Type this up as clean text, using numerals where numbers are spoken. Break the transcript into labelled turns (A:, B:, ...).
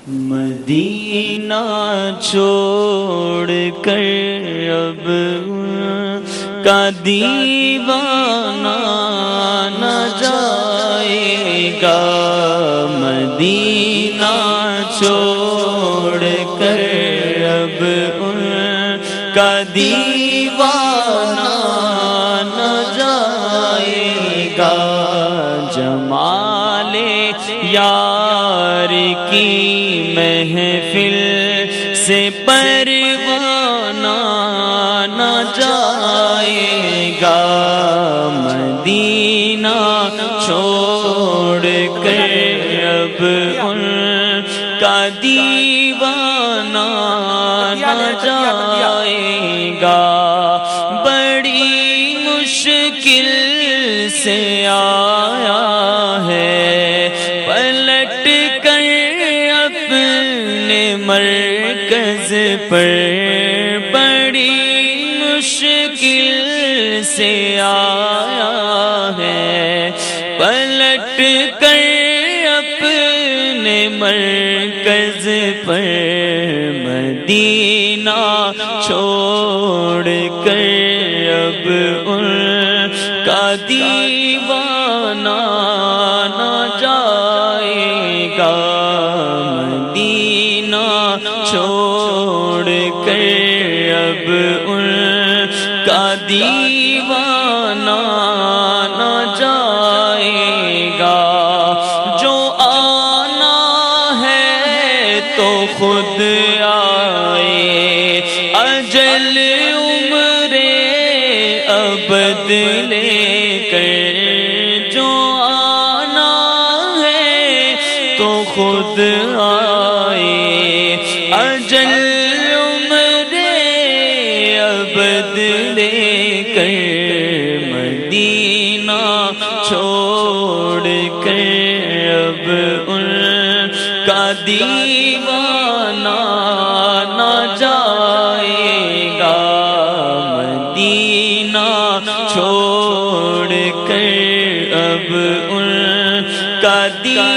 A: مدینہ چھوڑ کر اب ان کا دیوانہ نہ جائے گا، مدینہ چھوڑ کر اب ان کا دیوانہ نہ جائے گا، جمال یار کی محفل سے پروانہ نہ جائے گا، مدینہ چھوڑ کر اب ان کا دیوانہ نہ جائے گا، بڑی مشکل سے آیا ہے پلٹ کر اپنے مرکز پر، بڑی مشکل سے آیا ہے پلٹ کر اپنے مرکز پر، مدینہ چھوڑ کر اب ان کا دیوانہ نہ جائے گا، مدینہ چھوڑ کر اب ان کا دیوانہ نہ جائے گا، جو آنا ہے تو خود آئے، اجل عمر ابد لے کر، جو آنا ہے تو خود آئے، اجل عمر ابد لے کر، مدینہ چھوڑ کر اب ان کا دیوانہ نہ جائے گا، مدینہ چھوڑ کر اب ان کا دیوانہ